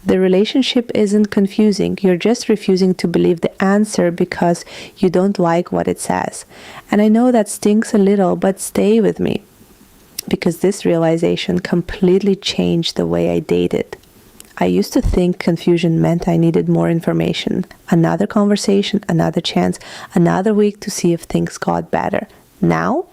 The relationship isn't confusing. You're just refusing to believe the answer because you don't like what it says. And I know that stinks a little, but stay with me, because this realization completely changed the way I dated. I used to think confusion meant I needed more information, another conversation, another chance, another week to see if things got better. Now,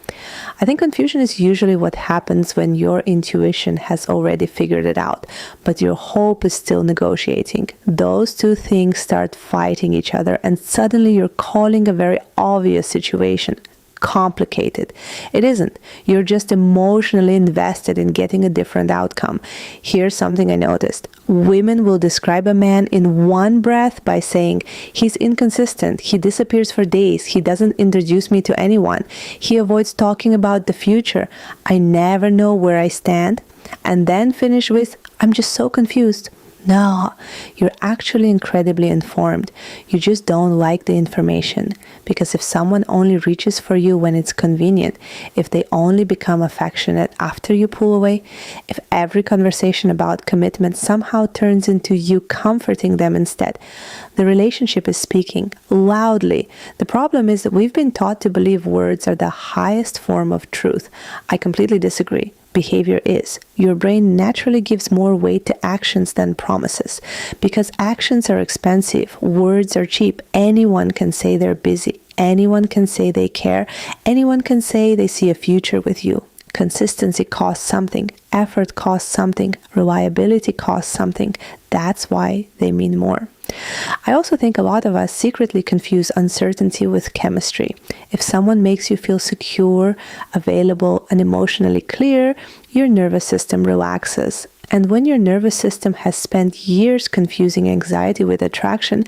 I think confusion is usually what happens when your intuition has already figured it out, but your hope is still negotiating. Those two things start fighting each other, and suddenly you're calling a very obvious situation complicated. It isn't. You're just emotionally invested in getting a different outcome. Here's something I noticed. Women will describe a man in one breath by saying, he's inconsistent, he disappears for days, he doesn't introduce me to anyone, he avoids talking about the future, I never know where I stand, and then finish with, I'm just so confused. No, you're actually incredibly informed. You just don't like the information. Because if someone only reaches for you when it's convenient, if they only become affectionate after you pull away, if every conversation about commitment somehow turns into you comforting them instead, the relationship is speaking loudly. The problem is that we've been taught to believe words are the highest form of truth. I completely disagree. Behavior is. Your brain naturally gives more weight to actions than promises. Because actions are expensive, words are cheap. Anyone can say they're busy. Anyone can say they care. Anyone can say they see a future with you. Consistency costs something. Effort costs something. Reliability costs something. That's why they mean more. I also think a lot of us secretly confuse uncertainty with chemistry. If someone makes you feel secure, available, and emotionally clear, your nervous system relaxes. And when your nervous system has spent years confusing anxiety with attraction,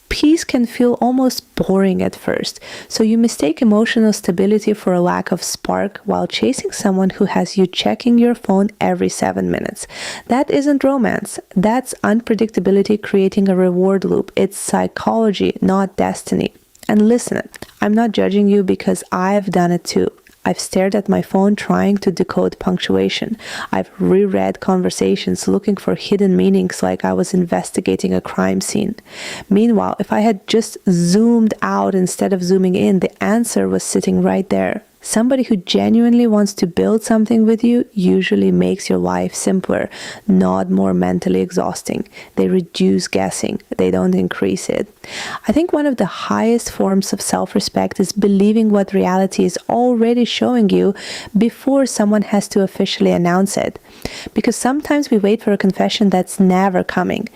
peace can feel almost boring at first. So you mistake emotional stability for a lack of spark while chasing someone who has you checking your phone every 7 minutes. That isn't romance. That's unpredictability creating a reward loop. It's psychology, not destiny. And listen, I'm not judging you because I've done it too. I've stared at my phone trying to decode punctuation. I've reread conversations looking for hidden meanings like I was investigating a crime scene. Meanwhile, if I had just zoomed out instead of zooming in, the answer was sitting right there. Somebody who genuinely wants to build something with you usually makes your life simpler, not more mentally exhausting. They reduce guessing. They don't increase it. I think one of the highest forms of self-respect is believing what reality is already showing you before someone has to officially announce it. Because sometimes we wait for a confession that's never coming.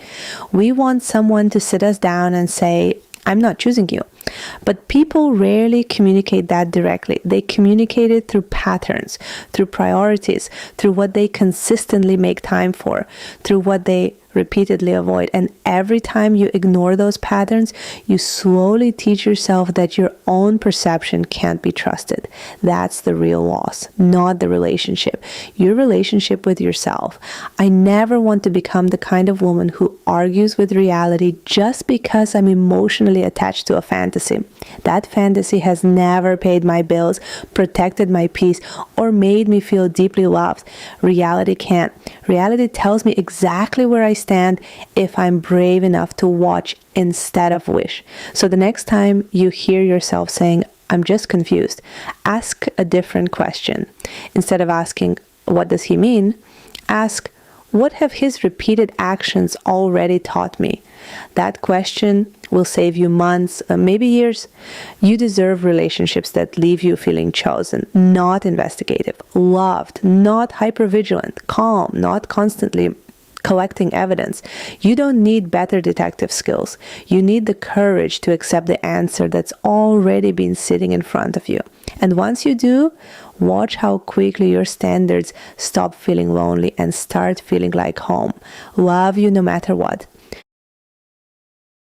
We want someone to sit us down and say, I'm not choosing you. But people rarely communicate that directly. They communicate it through patterns, through priorities, through what they consistently make time for, through what they repeatedly avoid. And every time you ignore those patterns, you slowly teach yourself that your own perception can't be trusted. That's the real loss, not the relationship. Your relationship with yourself. I never want to become the kind of woman who argues with reality just because I'm emotionally attached to a fantasy. That fantasy has never paid my bills, protected my peace, or made me feel deeply loved. Reality can't. Reality tells me exactly where I stand if I'm brave enough to watch instead of wish. So the next time you hear yourself saying, I'm just confused, ask a different question. Instead of asking, what does he mean? Ask, what have his repeated actions already taught me? That question will save you months, maybe years. You deserve relationships that leave you feeling chosen, not investigative, loved, not hypervigilant, calm, not constantly collecting evidence. You don't need better detective skills. You need the courage to accept the answer that's already been sitting in front of you. And once you do, watch how quickly your standards stop feeling lonely and start feeling like home. Love you no matter what.